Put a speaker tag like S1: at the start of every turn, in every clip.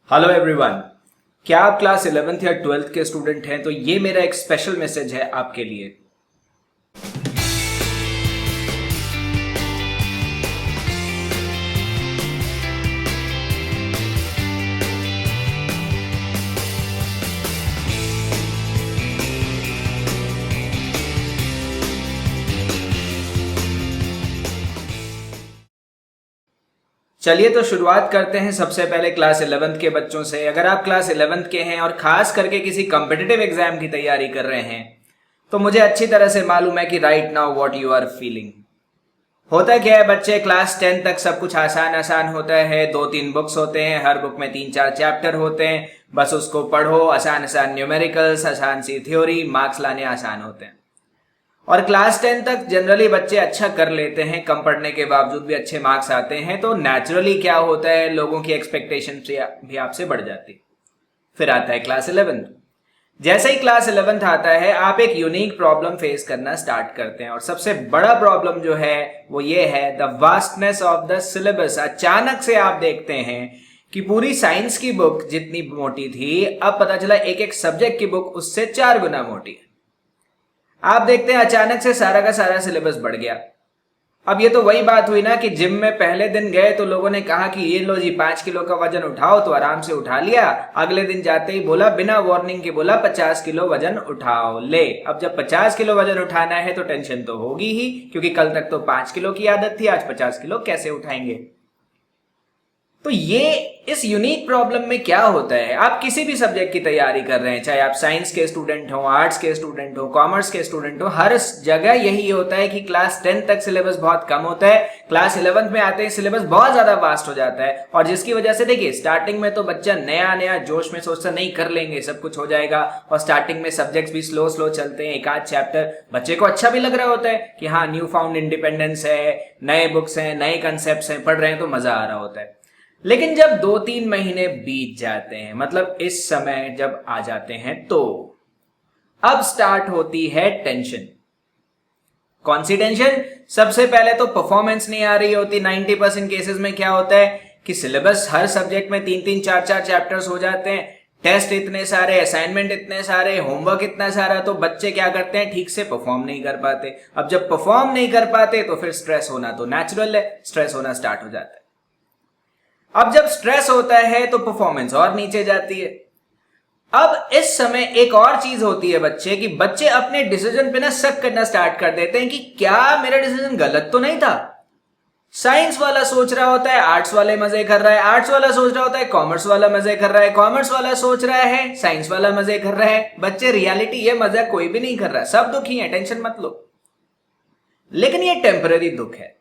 S1: Hello everyone. क्या आप class 11th या 12th के स्टूडेंट हैं? तो ये मेरा एक स्पेशल मैसेज है आपके लिए। चलिए तो शुरुआत करते हैं सबसे पहले क्लास 11th के बच्चों से। अगर आप क्लास 11th के हैं और खास करके किसी कॉम्पिटिटिव एग्जाम की तैयारी कर रहे हैं तो मुझे अच्छी तरह से मालूम है कि right now what you are feeling. होता क्या है बच्चे, क्लास 10 तक सब कुछ आसान आसान होता है। 2-3 बुक्स होते हैं, हर बुक में 3-4 चैप्टर होते हैं, बस उसको पढ़ो। आसान आसान न्यूमेरिकल्स, आसान सी थ्योरी, मार्क्स लाने आसान होते हैं। और क्लास 10 तक जनरली बच्चे अच्छा कर लेते हैं, कम पढ़ने के बावजूद भी अच्छे मार्क्स आते हैं। तो नेचुरली क्या होता है, लोगों की एक्सपेक्टेशन भी आपसे बढ़ जाती। फिर आता है क्लास 11th। जैसे ही क्लास 11th आता है आप एक यूनिक प्रॉब्लम फेस करना स्टार्ट करते हैं, और सबसे बड़ा प्रॉब्लम जो है वो ये है the vastness of the syllabus. अचानक से आप देखते हैं कि पूरी साइंस की बुक जितनी मोटी थी, अब पता चला एक एक सब्जेक्ट की बुक उससे 4 गुना मोटी है। आप देखते हैं अचानक से सारा का सारा सिलेबस बढ़ गया। अब ये तो वही बात हुई ना कि जिम में पहले दिन गए तो लोगों ने कहा कि ये लो जी 5 किलो का वजन उठाओ, तो आराम से उठा लिया। अगले दिन जाते ही बोला, बिना वार्निंग के बोला 50 किलो वजन उठाओ। ले, अब जब 50 किलो वजन उठाना है तो टेंशन तो होगी ही, क्योंकि कल तक तो 5 किलो की आदत थी, आज 50 किलो कैसे उठाएंगे। तो ये इस यूनिक प्रॉब्लम में क्या होता है, आप किसी भी सब्जेक्ट की तैयारी कर रहे हैं, चाहे आप साइंस के स्टूडेंट हो, आर्ट्स के स्टूडेंट हो, कॉमर्स के स्टूडेंट हो, हर जगह यही होता है कि क्लास 10 तक सिलेबस बहुत कम होता है, क्लास 11th में आते हैं सिलेबस बहुत ज्यादा वास्ट हो जाता है। और जिसकी वजह से देखिए, स्टार्टिंग में तो बच्चा नया नया जोश में सोचता नहीं कर लेंगे, सब कुछ हो जाएगा। और स्टार्टिंग में सब्जेक्ट्स भी स्लो स्लो चलते हैं, एक आध चैप्टर बच्चे को अच्छा भी लग रहा होता है कि हाँ न्यू फाउंड इंडिपेंडेंस है, नए बुक्स हैं, नए कंसेप्ट हैं, पढ़ रहे हैं तो मजा आ रहा होता है। लेकिन जब 2-3 महीने बीत जाते हैं, मतलब इस समय जब आ जाते हैं, तो अब स्टार्ट होती है टेंशन। कौन सी टेंशन? सबसे पहले तो परफॉर्मेंस नहीं आ रही होती। 90% केसेस में क्या होता है कि सिलेबस हर सब्जेक्ट में 3-3 4-4 चैप्टर्स हो जाते हैं, टेस्ट इतने सारे, असाइनमेंट इतने सारे, होमवर्क इतना सारा, तो बच्चे क्या करते हैं, ठीक से परफॉर्म नहीं कर पाते। अब जब परफॉर्म नहीं कर पाते तो फिर स्ट्रेस होना तो नेचुरल है, स्ट्रेस होना स्टार्ट हो जाता है। अब जब स्ट्रेस होता है तो परफॉर्मेंस और नीचे जाती है। अब इस समय एक और चीज होती है बच्चे, कि बच्चे अपने डिसीजन पे ना शक करना स्टार्ट कर देते हैं कि क्या मेरा डिसीजन गलत तो नहीं था। साइंस वाला सोच रहा होता है आर्ट्स वाले मजे कर रहा है, आर्ट्स वाला सोच रहा होता है कॉमर्स वाला मजे कर रहा है, कॉमर्स वाला सोच रहा है साइंस वाला मजे कर रहा है। बच्चे रियलिटी ये मजा कोई भी नहीं कर रहा, सब दुखी है, टेंशन मत लो। लेकिन ये टेम्पररी दुख है।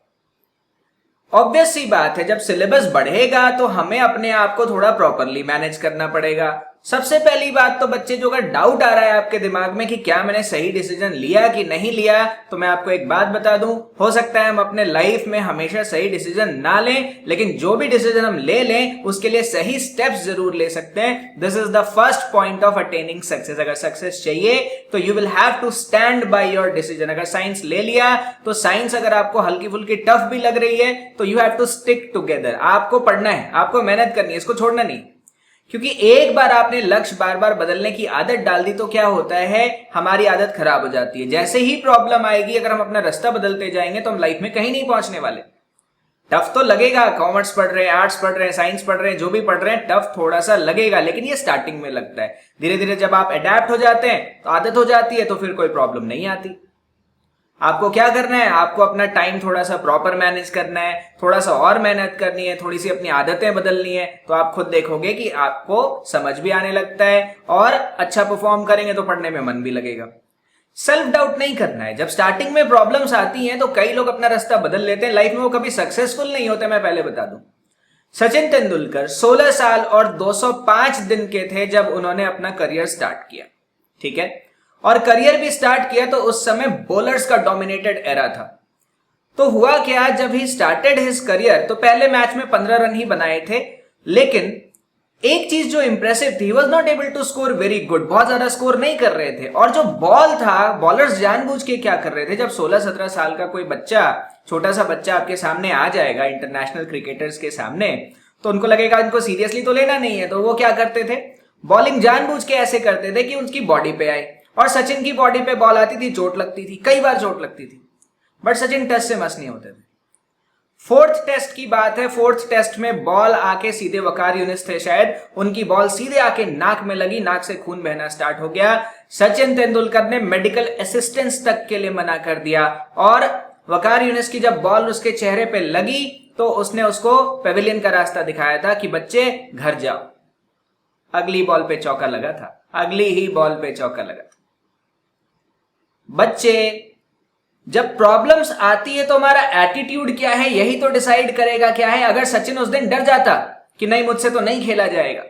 S1: ऑब्वियस सी बात है, जब सिलेबस बढ़ेगा तो हमें अपने आप को थोड़ा प्रॉपरली मैनेज करना पड़ेगा। सबसे पहली बात तो बच्चे, जो अगर डाउट आ रहा है आपके दिमाग में कि क्या मैंने सही डिसीजन लिया कि नहीं लिया, तो मैं आपको एक बात बता दूं, हो सकता है हम अपने लाइफ में हमेशा सही डिसीजन ना लें, लेकिन जो भी डिसीजन हम ले लें उसके लिए सही स्टेप्स जरूर ले सकते हैं। This is the first point of attaining success. अगर सक्सेस चाहिए तो you will have to stand by your decision. अगर साइंस ले लिया तो साइंस अगर आपको हल्की फुल्की टफ भी लग रही है तो you have to stick together. आपको पढ़ना है, आपको मेहनत करनी है, इसको छोड़ना नहीं। क्योंकि एक बार आपने लक्ष्य बार बार बदलने की आदत डाल दी तो क्या होता है, हमारी आदत खराब हो जाती है। जैसे ही प्रॉब्लम आएगी, अगर हम अपना रास्ता बदलते जाएंगे तो हम लाइफ में कहीं नहीं पहुंचने वाले। टफ तो लगेगा, कॉमर्स पढ़ रहे हैं, आर्ट्स पढ़ रहे हैं, साइंस पढ़ रहे हैं, जो भी पढ़ रहे हैं, टफ थोड़ा सा लगेगा, लेकिन ये स्टार्टिंग में लगता है। धीरे धीरे जब आप अडेप्ट हो जाते हैं तो आदत हो जाती है, तो फिर कोई प्रॉब्लम नहीं आती। आपको क्या करना है, आपको अपना टाइम थोड़ा सा प्रॉपर मैनेज करना है, थोड़ा सा और मेहनत करनी है, थोड़ी सी अपनी आदतें बदलनी है, तो आप खुद देखोगे कि आपको समझ भी आने लगता है और अच्छा परफॉर्म करेंगे तो पढ़ने में मन भी लगेगा। सेल्फ डाउट नहीं करना है। जब स्टार्टिंग में प्रॉब्लम्स आती हैं तो कई लोग अपना रास्ता बदल लेते हैं, लाइफ में वो कभी सक्सेसफुल नहीं होते। मैं पहले बता दूं, सचिन तेंदुलकर 16 साल और 205 दिन के थे जब उन्होंने अपना करियर स्टार्ट किया, ठीक है। और करियर भी स्टार्ट किया तो उस समय बॉलर्स का डोमिनेटेड एरा था। तो हुआ क्या, जब ही स्टार्टेड हिज करियर तो पहले मैच में 15 रन ही बनाए थे, लेकिन एक चीज जो इंप्रेसिव थी, was not able to score very good. बहुत ज्यादा स्कोर नहीं कर रहे थे। और जो बॉल था, बॉलर्स जानबूझ के क्या कर रहे थे, जब 16-17 साल का कोई बच्चा, छोटा सा बच्चा आपके सामने आ जाएगा इंटरनेशनल क्रिकेटर्स के सामने, तो उनको लगेगा इनको सीरियसली तो लेना नहीं है, तो वो क्या करते थे, बॉलिंग जानबूझ के ऐसे करते थे कि उनकी बॉडी पे आए। और सचिन की बॉडी पे बॉल आती थी, चोट लगती थी, कई बार चोट लगती थी, बट सचिन टेस्ट से मस नहीं होते थे। फोर्थ टेस्ट की बात है, फोर्थ टेस्ट में बॉल आके सीधे वकार यूनिस थे शायद, उनकी बॉल सीधे आके नाक में लगी, नाक से खून बहना स्टार्ट हो गया। सचिन तेंदुलकर ने मेडिकल असिस्टेंस तक के लिए मना कर दिया, और वकार यूनिस की जब बॉल उसके चेहरे पे लगी तो उसने उसको पेविलियन का रास्ता दिखाया था कि बच्चे घर जाओ। अगली बॉल पे चौका लगा था, अगली ही बॉल पे चौका लगा था। बच्चे, जब प्रॉब्लम्स आती है तो हमारा एटीट्यूड क्या है यही तो डिसाइड करेगा क्या है। अगर सचिन उस दिन डर जाता कि नहीं मुझसे तो नहीं खेला जाएगा,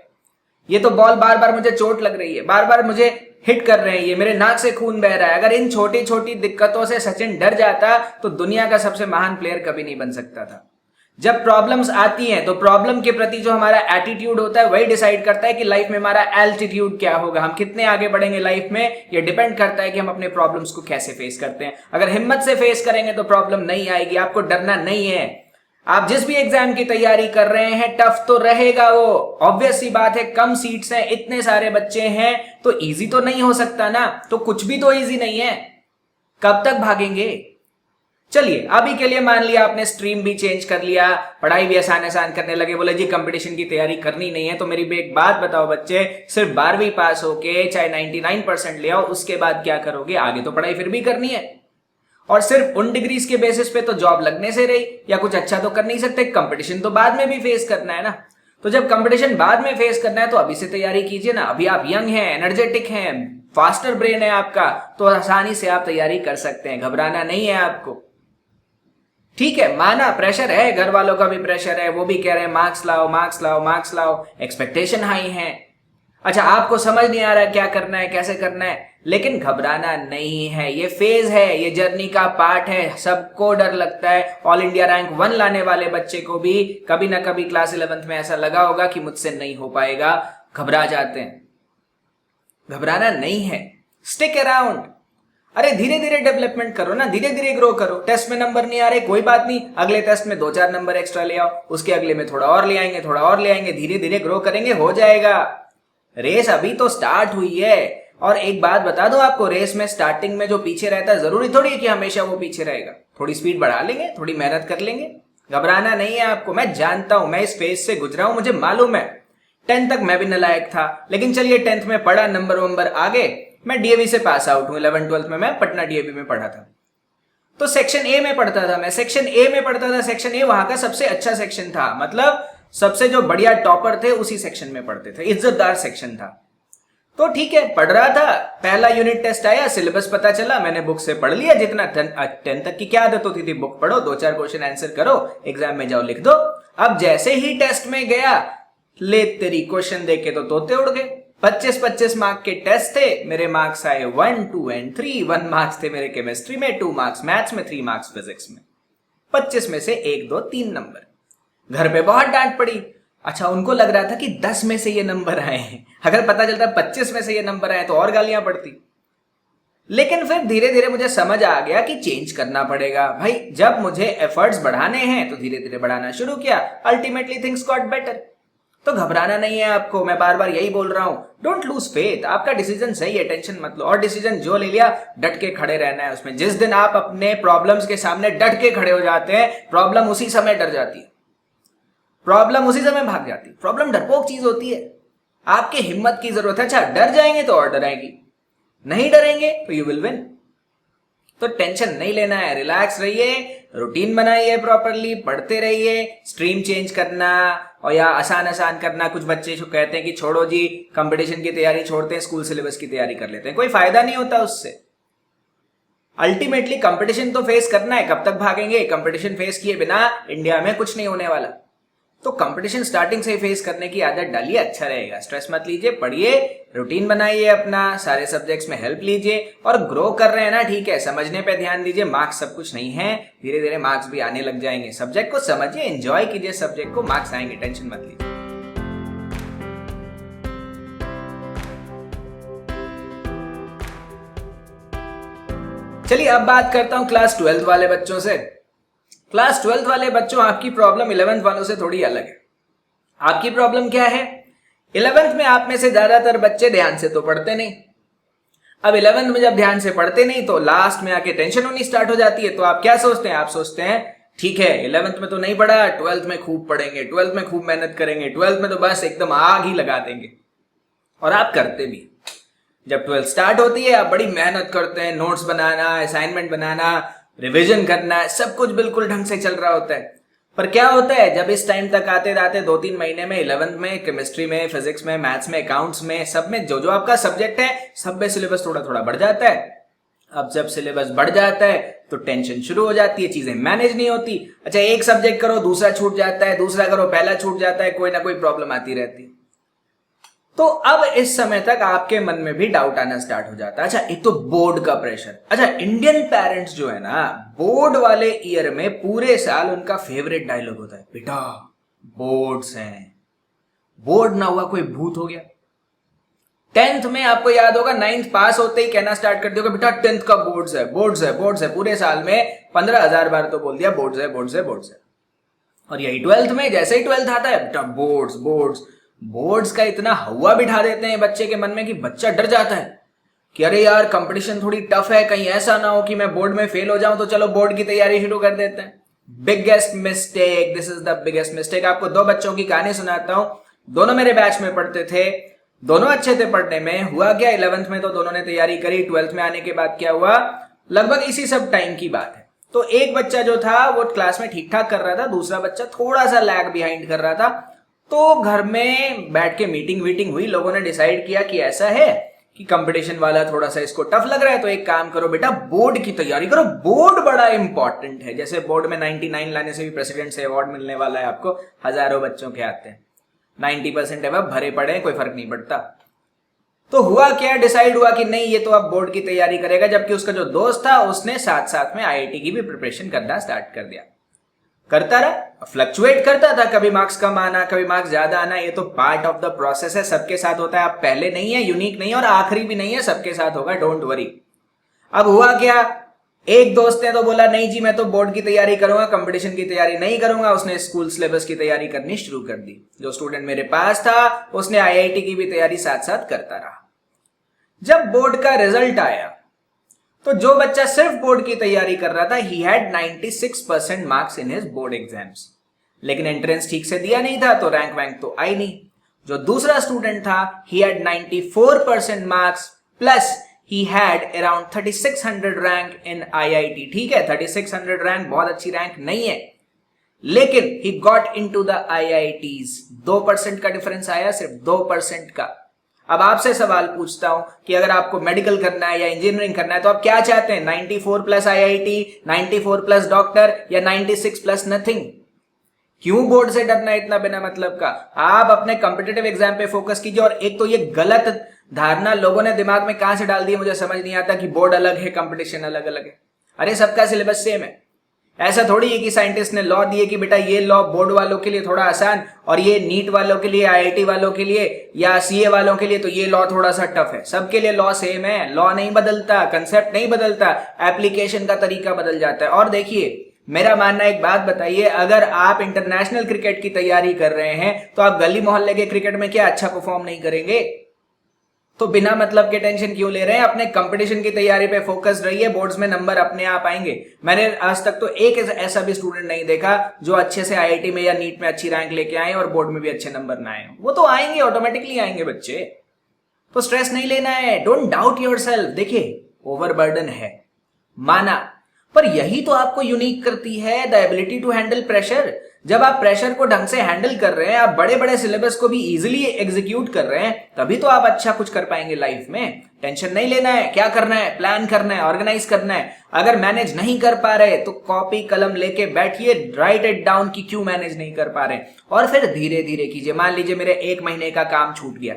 S1: ये तो बॉल बार बार मुझे चोट लग रही है, बार बार मुझे हिट कर रहे हैं, ये मेरे नाक से खून बह रहा है, अगर इन छोटी छोटी दिक्कतों से सचिन डर जाता तो दुनिया का सबसे महान प्लेयर कभी नहीं बन सकता था। जब प्रॉब्लम्स आती हैं तो प्रॉब्लम के प्रति जो हमारा एटीट्यूड होता है वही डिसाइड करता है कि लाइफ में हमारा एल्टीट्यूड क्या होगा, हम कितने आगे बढ़ेंगे लाइफ में। ये डिपेंड करता है कि हम अपने प्रॉब्लम्स को कैसे फेस करते हैं। अगर हिम्मत से फेस करेंगे तो प्रॉब्लम नहीं आएगी, आपको डरना नहीं है। आप जिस भी एग्जाम की तैयारी कर रहे हैं टफ तो रहेगा वो, ऑब्वियस सी बात है, कम सीट्स हैं, इतने सारे बच्चे हैं तो इजी तो नहीं हो सकता ना, तो कुछ भी तो इजी नहीं है, कब तक भागेंगे। चलिए अभी के लिए मान लिया आपने स्ट्रीम भी चेंज कर लिया, पढ़ाई भी आसान आसान करने लगे, बोले जी कंपटीशन की तैयारी करनी नहीं है, तो मेरी भी एक बात बताओ बच्चे, सिर्फ 12वीं पास होके चाहे 99% ले आओ, उसके बाद क्या करोगे, आगे तो पढ़ाई फिर भी करनी है, और सिर्फ उन डिग्रीज के बेसिस पे तो जॉब लगने से रही, या कुछ अच्छा तो कर नहीं सकते, कंपटीशन तो बाद में भी फेस करना है ना। तो जब कंपटीशन बाद में फेस करना है तो अभी से तैयारी कीजिए ना, अभी आप यंग हैं, एनर्जेटिक हैं, फास्टर ब्रेन है आपका, तो आसानी से आप तैयारी कर सकते हैं, घबराना नहीं है आपको। ठीक है, माना प्रेशर है, घर वालों का भी प्रेशर है, वो भी कह रहे हैं मार्क्स लाओ मार्क्स लाओ मार्क्स लाओ, एक्सपेक्टेशन हाई है। अच्छा, आपको समझ नहीं आ रहा है क्या करना है कैसे करना है, लेकिन घबराना नहीं है, ये फेज है, ये जर्नी का पार्ट है, सबको डर लगता है। ऑल इंडिया रैंक 1 लाने वाले बच्चे को भी कभी ना कभी क्लास 11th में ऐसा लगा होगा कि मुझसे नहीं हो पाएगा, घबरा जाते हैं। घबराना नहीं है, स्टिक अराउंड। अरे धीरे धीरे डेवलपमेंट करो ना, धीरे धीरे ग्रो करो। टेस्ट में नंबर नहीं आ रहे कोई बात नहीं, अगले टेस्ट में 2-4 नंबर एक्स्ट्रा ले आओ, उसके अगले में थोड़ा और ले आएंगे, थोड़ा और ले आएंगे, धीरे धीरे ग्रो करेंगे, हो जाएगा। रेस अभी तो स्टार्ट हुई है। और एक बात बता दूं आपको, रेस में स्टार्टिंग में जो पीछे रहता है जरूरी थोड़ी है कि हमेशा वो पीछे रहेगा, थोड़ी स्पीड बढ़ा लेंगे, थोड़ी मेहनत कर लेंगे, घबराना नहीं है आपको। मैं जानता हूं, मैं इस फेज से गुजरा हूं, मुझे मालूम है। 10th तक मैं भी नालायक था, लेकिन चलिए 10th में पढ़ा, नंबर आ गए, मैं डीएवी से पास आउट हूं। 11th-12th में मैं पटना डीएवी में पढ़ा था, तो सेक्शन ए में पढ़ता था, मैं सेक्शन ए में पढ़ता था। सेक्शन ए वहां का सबसे अच्छा सेक्शन था, मतलब सबसे जो बढ़िया टॉपर थे उसी सेक्शन में पढ़ते थे, इज्जतदार सेक्शन था। तो ठीक है, पढ़ रहा था, पहला यूनिट टेस्ट आया, सिलेबस पता चला, मैंने बुक से पढ़ लिया जितना। 10th तक की क्या आदत होती थी, बुक पढ़ो, 2-4 क्वेश्चन आंसर करो, एग्जाम में जाओ लिख दो। अब जैसे ही टेस्ट में गया, ले तेरी क्वेश्चन देख के तो तोते उड़ गए। 25-25 मार्क के टेस्ट थे, मेरे मार्क्स आए 1, 2 and 3। 1 मार्क्स थे मेरे केमिस्ट्री में, 2 मार्क्स मैथ्स में, 3 मार्क्स फिजिक्स में। 25 में से 1, 2, 3 नंबर। घर पे बहुत डांट पड़ी। अच्छा, उनको लग रहा था कि 10 में से ये नंबर आए हैं, अगर पता चलता 25 में से ये नंबर आए तो और गालियां पड़ती। लेकिन फिर धीरे धीरे मुझे समझ आ गया कि चेंज करना पड़ेगा भाई, जब मुझे एफर्ट्स बढ़ाने हैं तो धीरे धीरे बढ़ाना शुरू किया, अल्टीमेटली थिंग्स गॉट बेटर। तो घबराना नहीं है आपको, मैं बार बार यही बोल रहा हूं, डोंट लूज फेथ। आपका डिसीजन सही है, टेंशन मत लो, और डिसीजन जो ले लिया डट के खड़े रहना है उसमें। जिस दिन आप अपने प्रॉब्लम्स के सामने डट के खड़े हो जाते हैं, प्रॉब्लम उसी समय डर जाती है, प्रॉब्लम उसी समय भाग जाती है। प्रॉब्लम डरपोक चीज होती है, आपके हिम्मत की जरूरत है। अच्छा, डर जाएंगे तो और डराएगी, नहीं डरेंगे तो यू विल विन। तो टेंशन नहीं लेना है, रिलैक्स रहिए, रूटीन बनाइए प्रॉपरली, पढ़ते रहिए। स्ट्रीम चेंज करना और या आसान करना, कुछ बच्चे जो कहते हैं कि छोड़ो जी कंपटीशन की तैयारी छोड़ते हैं, स्कूल सिलेबस की तैयारी कर लेते हैं, कोई फायदा नहीं होता उससे। अल्टीमेटली कंपटीशन तो फेस करना है, कब तक भागेंगे? कंपटीशन फेस किए बिना इंडिया में कुछ नहीं होने वाला। तो कंपटीशन स्टार्टिंग से ही फेस करने की आदत डालिए, अच्छा रहेगा। स्ट्रेस मत लीजिए, पढ़िए, रूटीन बनाइए अपना, सारे सब्जेक्ट्स में हेल्प लीजिए, और ग्रो कर रहे हैं ना, ठीक है, समझने पे ध्यान दीजिए। मार्क्स सब कुछ नहीं है, धीरे धीरे मार्क्स भी आने लग जाएंगे। सब्जेक्ट को समझिए, एंजॉय कीजिए सब्जेक्ट को, मार्क्स आएंगे, टेंशन मत लीजिए। चलिए अब बात करता हूं क्लास 12th वाले बच्चों से। क्लास 12th वाले बच्चों, आपकी प्रॉब्लम 11th वालों से थोड़ी अलग है। आपकी प्रॉब्लम क्या है? 11th में आप में से ज्यादातर बच्चे ध्यान से तो पढ़ते नहीं। अब 11th में जब ध्यान से पढ़ते नहीं तो लास्ट में आके टेंशन होनी स्टार्ट हो जाती है। तो आप क्या सोचते हैं? आप सोचते हैं ठीक है 11th में तो नहीं पढ़ा, 12th में खूब पढ़ेंगे, 12th में खूब मेहनत करेंगे, 12th में तो बस एकदम आग ही लगा देंगे। और आप करते भी। जब 12th स्टार्ट होती है आप बड़ी मेहनत करते हैं, नोट्स बनाना, असाइनमेंट बनाना, रिविजन करना, सब कुछ बिल्कुल ढंग से चल रहा होता है। पर क्या होता है जब इस टाइम तक आते आते 2-3 महीने में 11th में केमिस्ट्री में, फिजिक्स में, मैथ्स में, अकाउंट्स में, सब में जो जो आपका सब्जेक्ट है सब में सिलेबस थोड़ा थोड़ा बढ़ जाता है। अब जब सिलेबस बढ़ जाता है तो टेंशन शुरू हो जाती है, चीजें मैनेज नहीं होती। अच्छा एक सब्जेक्ट करो दूसरा छूट जाता है, दूसरा करो पहला छूट जाता है, कोई ना कोई प्रॉब्लम आती रहती है। तो अब इस समय तक आपके मन में भी डाउट आना स्टार्ट हो जाता है। अच्छा एक तो बोर्ड का प्रेशर। अच्छा इंडियन पेरेंट्स जो है ना, बोर्ड वाले ईयर में पूरे साल उनका फेवरेट डायलॉग होता है, बेटा बोर्ड्स हैं, बोर्ड ना हुआ कोई भूत हो गया। 10th में आपको याद होगा 9th पास होते ही कहना स्टार्ट कर दिया बेटा 10th का बोर्ड्स है, बोर्ड्स है, बोर्ड्स है। पूरे साल में 15,000 बार तो बोल दिया बोर्ड्स है, बोर्ड्स है, बोर्ड्स है। और यही 12th में जैसे ही 12th आता है बेटा बोर्ड्स, बोर्ड्स, बोर्ड्स का इतना हवा बिठा देते हैं बच्चे के मन में कि बच्चा डर जाता है कि अरे यार कंपटीशन थोड़ी टफ है, कहीं ऐसा ना हो कि मैं बोर्ड में फेल हो जाऊं, तो चलो बोर्ड की तैयारी शुरू कर देते हैं। Biggest mistake, this is the biggest mistake. आपको 2 बच्चों की कहानी सुनाता हूं, दोनों मेरे बैच में पढ़ते थे, दोनों अच्छे थे पढ़ने में। हुआ क्या 11th में तो दोनों ने तैयारी करी, 12th में आने के बाद क्या हुआ, लगभग इसी सब टाइम की बात है। तो एक बच्चा जो था वो क्लास में ठीक ठाक कर रहा था, दूसरा बच्चा थोड़ा सा लैग बिहाइंड कर रहा था। तो घर में बैठ के मीटिंग हुई, लोगों ने डिसाइड किया कि ऐसा है कि कंपटीशन वाला थोड़ा सा इसको टफ लग रहा है, तो एक काम करो बेटा बोर्ड की तैयारी करो, बोर्ड बड़ा इंपॉर्टेंट है। जैसे बोर्ड में 99 लाने से भी प्रेसिडेंट से अवार्ड मिलने वाला है आपको, हजारों बच्चों के आते हैं, 90% अब भरे पड़े, कोई फर्क नहीं पड़ता। तो हुआ क्या, डिसाइड हुआ कि नहीं ये तो अब बोर्ड की तैयारी करेगा, जबकि उसका जो दोस्त था उसने साथ साथ में आईआईटी की भी प्रिपरेशन करना स्टार्ट कर दिया। करता रहा, फ्लक्चुएट करता था, कभी मार्क्स कम आना, कभी मार्क्स ज्यादा आना, ये तो पार्ट ऑफ द प्रोसेस है, सबके साथ होता है। आप पहले नहीं है, यूनिक नहीं है और आखिरी भी नहीं है, सबके साथ होगा, डोंट वरी। अब हुआ क्या, एक दोस्त ने तो बोला नहीं जी मैं तो बोर्ड की तैयारी करूंगा, कंपटीशन की तैयारी नहीं करूंगा। उसने स्कूल सिलेबस की तैयारी करनी शुरू कर दी। जो स्टूडेंट मेरे पास था उसने आईआईटी की भी तैयारी साथ साथ करता रहा। जब बोर्ड का रिजल्ट आया तो जो बच्चा सिर्फ बोर्ड की तैयारी कर रहा था, he had 96% marks in his board exams, लेकिन एंट्रेंस ठीक से दिया नहीं था तो रैंक वैंक तो आई नहीं। जो दूसरा स्टूडेंट था, he had 94% marks plus he had around 3600 rank in IIT। ठीक है 3600 रैंक बहुत अच्छी रैंक नहीं है, लेकिन he got into the IITs। 2% का डिफरेंस आया, सिर्फ 2% का। अब आपसे सवाल पूछता हूं कि अगर आपको मेडिकल करना है या इंजीनियरिंग करना है तो आप क्या चाहते हैं, 94 प्लस IIT, 94 प्लस डॉक्टर या 96 प्लस नथिंग? क्यों बोर्ड से डरना इतना बिना मतलब का? आप अपने कॉम्पिटिटिव एग्जाम पे फोकस कीजिए। और एक तो ये गलत धारणा लोगों ने दिमाग में कहां से डाल दी मुझे समझ नहीं आता कि बोर्ड अलग है, कंपटीशन अलग अलग है। अरे सबका सिलेबस सेम है। ऐसा थोड़ी है कि साइंटिस्ट ने लॉ दिए कि बेटा ये लॉ बोर्ड वालों के लिए थोड़ा आसान और ये नीट वालों के लिए, आईआईटी वालों के लिए या सीए वालों के लिए तो ये लॉ थोड़ा सा टफ है। सबके लिए लॉ सेम है, लॉ नहीं बदलता, कंसेप्ट नहीं बदलता, एप्लीकेशन का तरीका बदल जाता है। और देखिए मेरा मानना, एक बात बताइए, अगर आप इंटरनेशनल क्रिकेट की तैयारी कर रहे हैं तो आप गली मोहल्ले के क्रिकेट में क्या अच्छा परफॉर्म नहीं करेंगे? तो बिना मतलब के टेंशन क्यों ले रहे हैं? अपने कंपटीशन की तैयारी पे फोकस रहिए, बोर्ड्स में नंबर अपने आप आएंगे। मैंने आज तक तो एक ऐसा भी स्टूडेंट नहीं देखा जो अच्छे से आईआईटी में या नीट में अच्छी रैंक लेके आए और बोर्ड में भी अच्छे नंबर ना आए। वो तो आएंगे, ऑटोमेटिकली आएंगे बच्चे, तो स्ट्रेस नहीं लेना है। Don't doubt yourself. देखिए ओवरबर्डन है, माना, पर यही तो आपको यूनिक करती है, the ability to handle pressure. जब आप प्रेशर को ढंग से हैंडल कर रहे हैं, आप बड़े बड़े सिलेबस को भी इजीली एग्जीक्यूट कर रहे हैं, तभी तो आप अच्छा कुछ कर पाएंगे लाइफ में। टेंशन नहीं लेना है, क्या करना है, प्लान करना है, ऑर्गेनाइज करना है। अगर मैनेज नहीं कर पा रहे तो कॉपी कलम लेके बैठिए, राइट इट डाउन कि क्यों मैनेज नहीं कर पा रहे, और फिर धीरे धीरे कीजिए। मान लीजिए मेरे 1 महीने का काम छूट गया,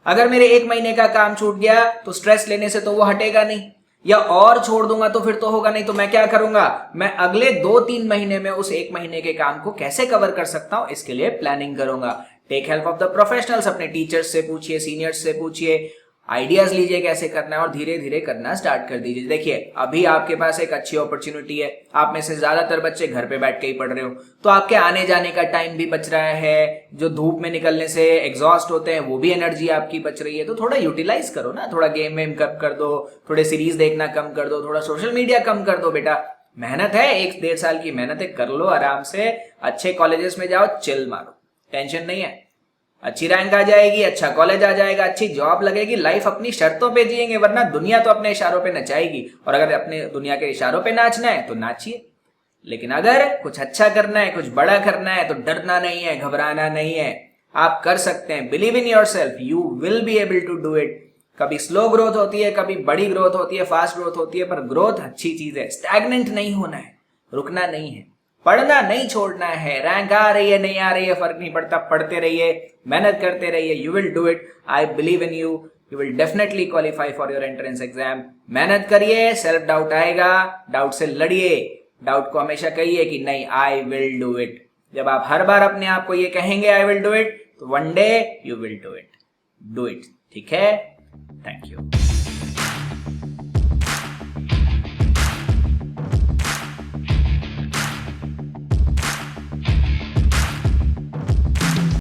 S1: अगर मेरे 1 महीने का काम छूट गया तो स्ट्रेस लेने से तो वो हटेगा नहीं, या और छोड़ दूंगा तो फिर तो होगा नहीं। तो मैं क्या करूंगा, मैं अगले 2-3 महीने में उस 1 महीने के काम को कैसे कवर कर सकता हूं, इसके लिए प्लानिंग करूंगा। Take help of the professionals, अपने टीचर्स से पूछिए, सीनियर्स से पूछिए, आइडियाज लीजिए कैसे करना है और धीरे धीरे करना स्टार्ट कर दीजिए। देखिए अभी आपके पास एक अच्छी अपॉर्चुनिटी है, आप में से ज्यादातर बच्चे घर पे बैठ के ही पढ़ रहे हो, तो आपके आने जाने का टाइम भी बच रहा है, जो धूप में निकलने से एग्जॉस्ट होते हैं वो भी एनर्जी आपकी बच रही है। तो थोड़ा यूटिलाइज करो ना, थोड़ा गेम वेम कम कर दो, थोड़े सीरीज देखना कम कर दो, थोड़ा सोशल मीडिया कम कर दो। बेटा मेहनत है, 1-1.5 साल की मेहनत है, कर लो आराम से, अच्छे कॉलेजेस में जाओ, चिल मारो, टेंशन नहीं है, अच्छी रैंक आ जाएगी, अच्छा कॉलेज आ जाएगा, अच्छी जॉब लगेगी, लाइफ अपनी शर्तों पे जिएंगे, वरना दुनिया तो अपने इशारों पे नचाएगी। और अगर अपने दुनिया के इशारों पे नाचना है तो नाचिए, लेकिन अगर कुछ अच्छा करना है, कुछ बड़ा करना है तो डरना नहीं है, घबराना नहीं है, आप कर सकते हैं। Believe in yourself, you will be able to do it. कभी स्लो ग्रोथ होती है, कभी बड़ी ग्रोथ होती है, फास्ट ग्रोथ होती है, पर ग्रोथ अच्छी चीज है। स्टैग्नेंट नहीं होना है, रुकना नहीं है, पढ़ना नहीं छोड़ना है। रैंक आ रही है नहीं आ रही है फर्क नहीं पड़ता, पढ़ते रहिए, मेहनत करते रहिए, you will do it. I believe in you, you will definitely qualify for your entrance exam. मेहनत करिए, सेल्फ डाउट आएगा, डाउट से लड़िए, डाउट को हमेशा कहिए कि नहीं आई विल डू इट। जब आप हर बार अपने आप को ये कहेंगे आई विल डू इट, तो one day you will do it. ठीक है।